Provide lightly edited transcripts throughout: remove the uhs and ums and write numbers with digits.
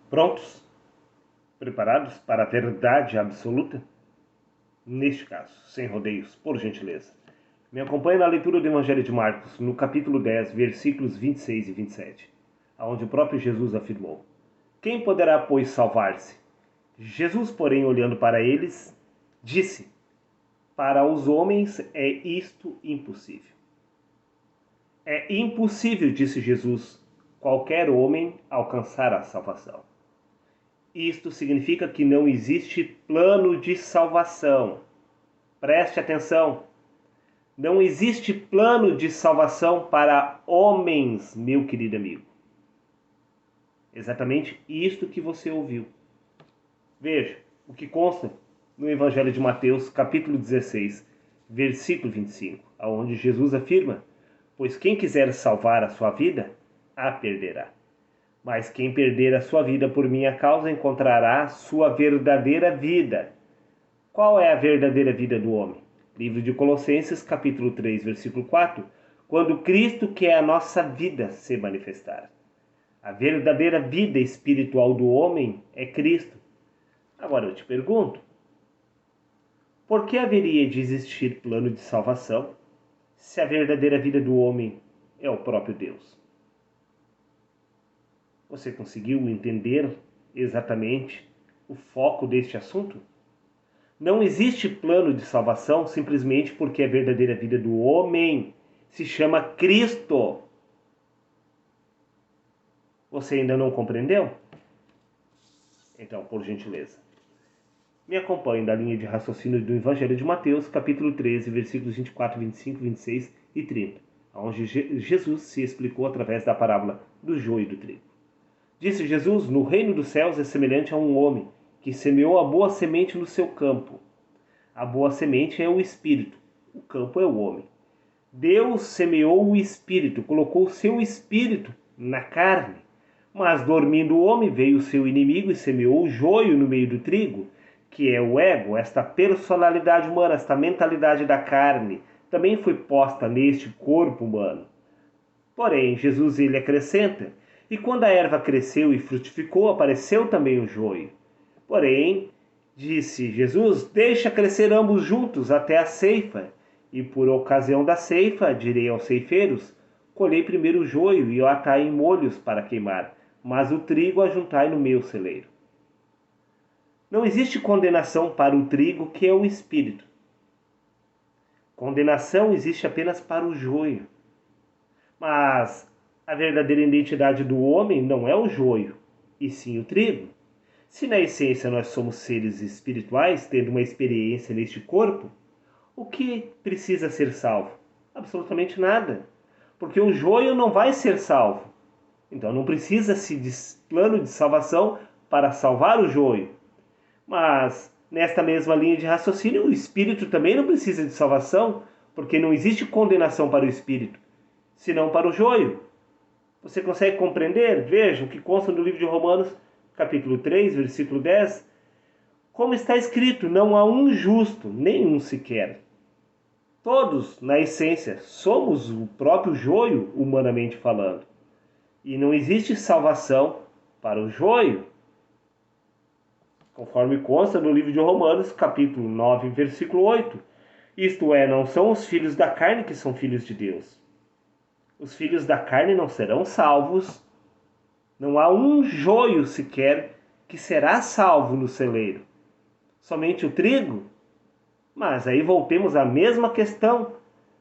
Prontos? Preparados para a verdade absoluta? Neste caso, sem rodeios, por gentileza. Me acompanhe na leitura do Evangelho de Marcos, no capítulo 10, versículos 26 e 27, onde o próprio Jesus afirmou: Quem poderá, pois, salvar-se? Jesus, porém, olhando para eles, disse: Para os homens é isto impossível. É impossível, disse Jesus, qualquer homem alcançar a salvação. Isto significa que não existe plano de salvação. Preste atenção. Não existe plano de salvação para homens, meu querido amigo. Exatamente isto que você ouviu. Veja o que consta no Evangelho de Mateus, capítulo 16, versículo 25, onde Jesus afirma: Pois quem quiser salvar a sua vida, a perderá. Mas quem perder a sua vida por minha causa encontrará sua verdadeira vida. Qual é a verdadeira vida do homem? Livro de Colossenses, capítulo 3, versículo 4. Quando Cristo, que é a nossa vida, se manifestar. A verdadeira vida espiritual do homem é Cristo. Agora eu te pergunto, por que haveria de existir plano de salvação se a verdadeira vida do homem é o próprio Deus? Você conseguiu entender exatamente o foco deste assunto? Não existe plano de salvação simplesmente porque a verdadeira vida do homem se chama Cristo. Você ainda não compreendeu? Então, por gentileza, me acompanhe na linha de raciocínio do Evangelho de Mateus, capítulo 13, versículos 24, 25, 26 e 30, onde Jesus se explicou através da parábola do joio e do trigo. Disse Jesus: No reino dos céus é semelhante a um homem que semeou a boa semente no seu campo. A boa semente é o Espírito, o campo é o homem. Deus semeou o Espírito, colocou o seu Espírito na carne. Mas dormindo o homem, veio o seu inimigo e semeou o joio no meio do trigo, que é o ego, esta personalidade humana, esta mentalidade da carne, também foi posta neste corpo humano. Porém, Jesus ele acrescenta: E quando a erva cresceu e frutificou, apareceu também o joio. Porém, disse Jesus: Deixa crescer ambos juntos até a ceifa. E por ocasião da ceifa, direi aos ceifeiros: Colhei primeiro o joio e o atai em molhos para queimar, mas o trigo ajuntai no meu celeiro. Não existe condenação para o trigo, que é o espírito. Condenação existe apenas para o joio. Mas a verdadeira identidade do homem não é o joio, e sim o trigo. Se na essência nós somos seres espirituais, tendo uma experiência neste corpo, o que precisa ser salvo? Absolutamente nada. Porque o joio não vai ser salvo. Então não precisa-se de plano de salvação para salvar o joio. Mas nesta mesma linha de raciocínio, o espírito também não precisa de salvação, porque não existe condenação para o espírito, senão para o joio. Você consegue compreender? Veja o que consta no livro de Romanos, capítulo 3, versículo 10. Como está escrito, não há um justo, nenhum sequer. Todos, na essência, somos o próprio joio, humanamente falando. E não existe salvação para o joio, conforme consta no livro de Romanos, capítulo 9, versículo 8. Isto é, não são os filhos da carne que são filhos de Deus. Os filhos da carne não serão salvos. Não há um joio sequer que será salvo no celeiro. Somente o trigo? Mas aí voltemos à mesma questão.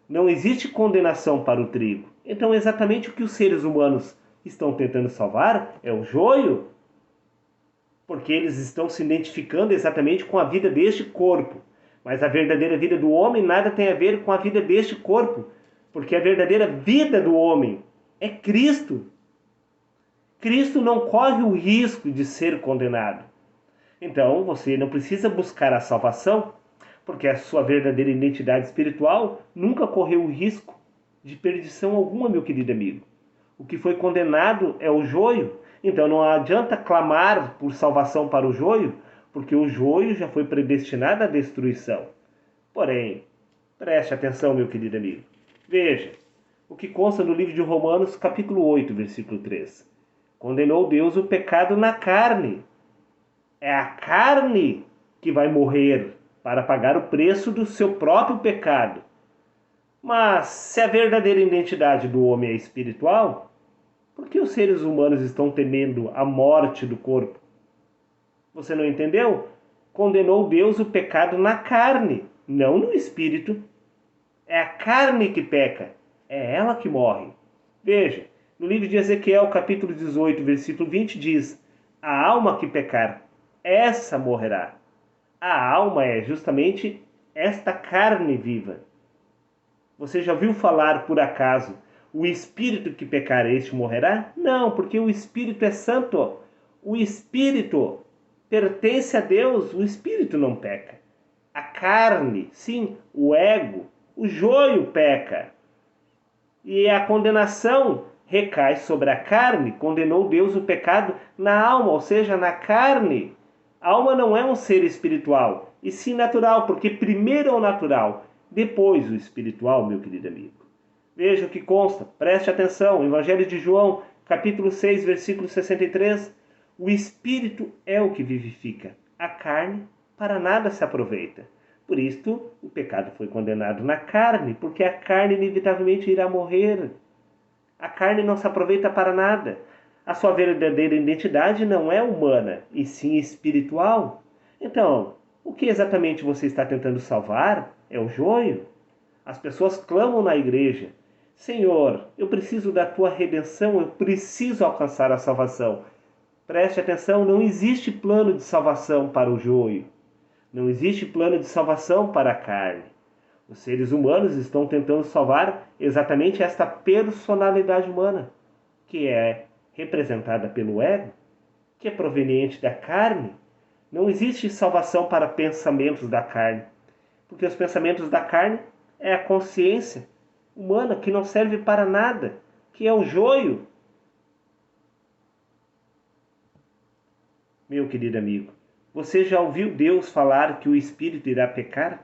Não existe condenação para o trigo. Então exatamente o que os seres humanos estão tentando salvar é o joio, porque eles estão se identificando exatamente com a vida deste corpo. Mas a verdadeira vida do homem nada tem a ver com a vida deste corpo, porque a verdadeira vida do homem é Cristo. Cristo não corre o risco de ser condenado. Então você não precisa buscar a salvação, porque a sua verdadeira identidade espiritual nunca correu o risco de perdição alguma, meu querido amigo. O que foi condenado é o joio. Então não adianta clamar por salvação para o joio, porque o joio já foi predestinado à destruição. Porém, preste atenção, meu querido amigo. Veja o que consta no livro de Romanos, capítulo 8, versículo 3. Condenou Deus o pecado na carne. É a carne que vai morrer para pagar o preço do seu próprio pecado. Mas se a verdadeira identidade do homem é espiritual, por que os seres humanos estão temendo a morte do corpo? Você não entendeu? Condenou Deus o pecado na carne, não no espírito. É a carne que peca, é ela que morre. Veja, no livro de Ezequiel, capítulo 18, versículo 20, diz: a alma que pecar, essa morrerá. A alma é justamente esta carne viva. Você já ouviu falar, por acaso, o espírito que pecar, este morrerá? Não, porque o espírito é santo. O espírito pertence a Deus, o espírito não peca. A carne, sim, o ego, o joio peca. E a condenação recai sobre a carne. Condenou Deus o pecado na alma, ou seja, na carne. A alma não é um ser espiritual, e sim natural, porque primeiro é o natural, depois o espiritual, meu querido amigo. Veja o que consta, preste atenção, Evangelho de João, capítulo 6, versículo 63. O espírito é o que vivifica, a carne para nada se aproveita. Por isto, o pecado foi condenado na carne, porque a carne inevitavelmente irá morrer. A carne não se aproveita para nada. A sua verdadeira identidade não é humana, e sim espiritual. Então, o que exatamente você está tentando salvar é o joio? As pessoas clamam na igreja: Senhor, eu preciso da tua redenção, eu preciso alcançar a salvação. Preste atenção, não existe plano de salvação para o joio. Não existe plano de salvação para a carne. Os seres humanos estão tentando salvar exatamente esta personalidade humana, que é representada pelo ego, que é proveniente da carne. Não existe salvação para pensamentos da carne, porque os pensamentos da carne é a consciência humana que não serve para nada, que é o joio. Meu querido amigo, você já ouviu Deus falar que o espírito irá pecar?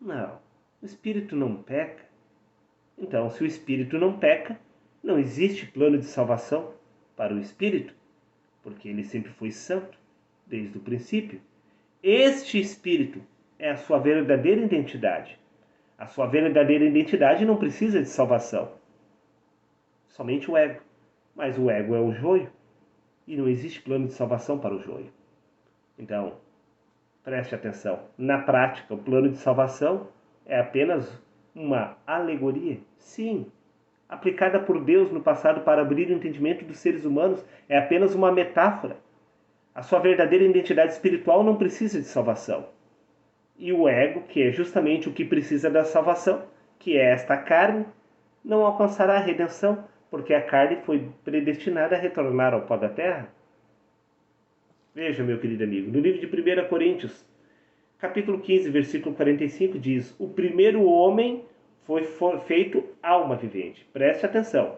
Não, o espírito não peca. Então, se o espírito não peca, não existe plano de salvação para o espírito, porque ele sempre foi santo, desde o princípio. Este espírito é a sua verdadeira identidade. A sua verdadeira identidade não precisa de salvação. Somente o ego. Mas o ego é o joio, e não existe plano de salvação para o joio. Então, preste atenção. Na prática, o plano de salvação é apenas uma alegoria. Sim, aplicada por Deus no passado para abrir o entendimento dos seres humanos, é apenas uma metáfora. A sua verdadeira identidade espiritual não precisa de salvação. E o ego, que é justamente o que precisa da salvação, que é esta carne, não alcançará a redenção, porque a carne foi predestinada a retornar ao pó da terra. Veja, meu querido amigo, no livro de 1 Coríntios, capítulo 15, versículo 45, diz: o primeiro homem foi feito alma vivente. Preste atenção.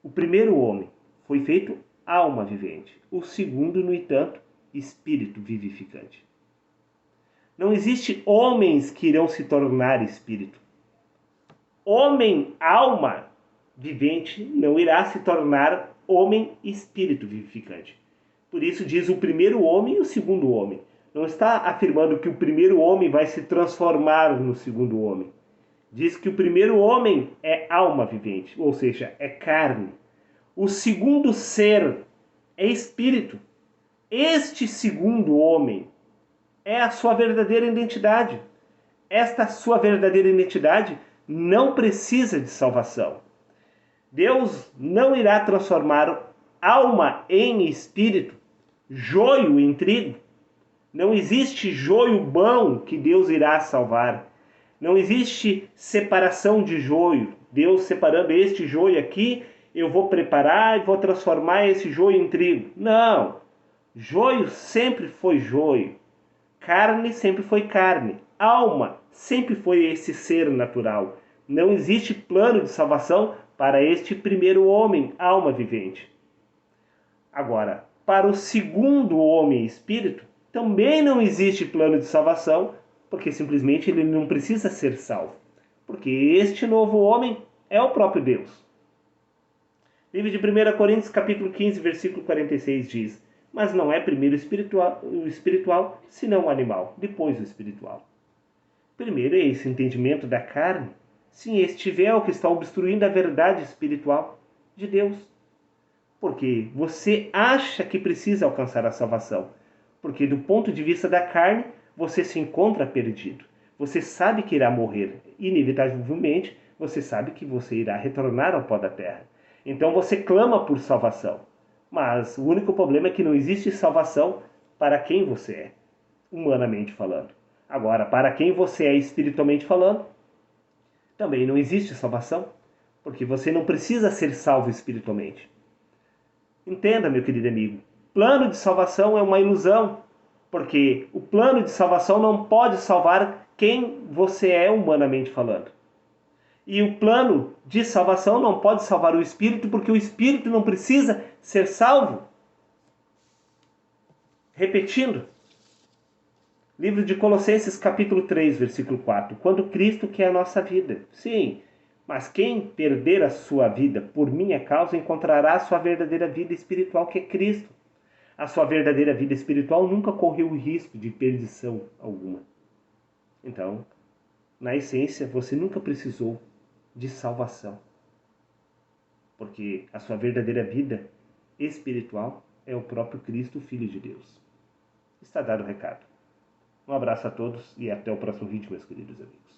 O primeiro homem foi feito alma vivente. O segundo, no entanto, espírito vivificante. Não existe homens que irão se tornar espírito. Homem, alma vivente, não irá se tornar homem, espírito vivificante. Por isso diz o primeiro homem e o segundo homem. Não está afirmando que o primeiro homem vai se transformar no segundo homem. Diz que o primeiro homem é alma vivente, ou seja, é carne. O segundo ser é espírito. Este segundo homem é a sua verdadeira identidade. Esta sua verdadeira identidade não precisa de salvação. Deus não irá transformar alma em espírito, joio em trigo. Não existe joio bom que Deus irá salvar. Não existe separação de joio. Deus separando este joio aqui, eu vou preparar e vou transformar esse joio em trigo. Não. Joio sempre foi joio. Carne sempre foi carne. Alma sempre foi esse ser natural. Não existe plano de salvação para este primeiro homem, alma vivente. Agora, para o segundo homem espírito, também não existe plano de salvação, porque simplesmente ele não precisa ser salvo. Porque este novo homem é o próprio Deus. Livro de 1 Coríntios, capítulo 15, versículo 46 diz: mas não é primeiro o espiritual, senão o animal, depois o espiritual. Primeiro é esse entendimento da carne. Sim, este véu que está obstruindo a verdade espiritual de Deus. Porque você acha que precisa alcançar a salvação. Porque do ponto de vista da carne, você se encontra perdido. Você sabe que irá morrer. Inevitavelmente, você sabe que você irá retornar ao pó da terra. Então você clama por salvação. Mas o único problema é que não existe salvação para quem você é, humanamente falando. Agora, para quem você é espiritualmente falando, também não existe salvação, porque você não precisa ser salvo espiritualmente. Entenda, meu querido amigo, plano de salvação é uma ilusão, porque o plano de salvação não pode salvar quem você é humanamente falando. E o plano de salvação não pode salvar o espírito, porque o espírito não precisa ser salvo. Repetindo, livro de Colossenses capítulo 3, versículo 4. Quando Cristo quer a nossa vida. Sim, mas quem perder a sua vida por minha causa encontrará a sua verdadeira vida espiritual, que é Cristo. A sua verdadeira vida espiritual nunca correu o risco de perdição alguma. Então, na essência, você nunca precisou de salvação. Porque a sua verdadeira vida espiritual é o próprio Cristo, Filho de Deus. Está dado o recado. Um abraço a todos e até o próximo vídeo, meus queridos amigos.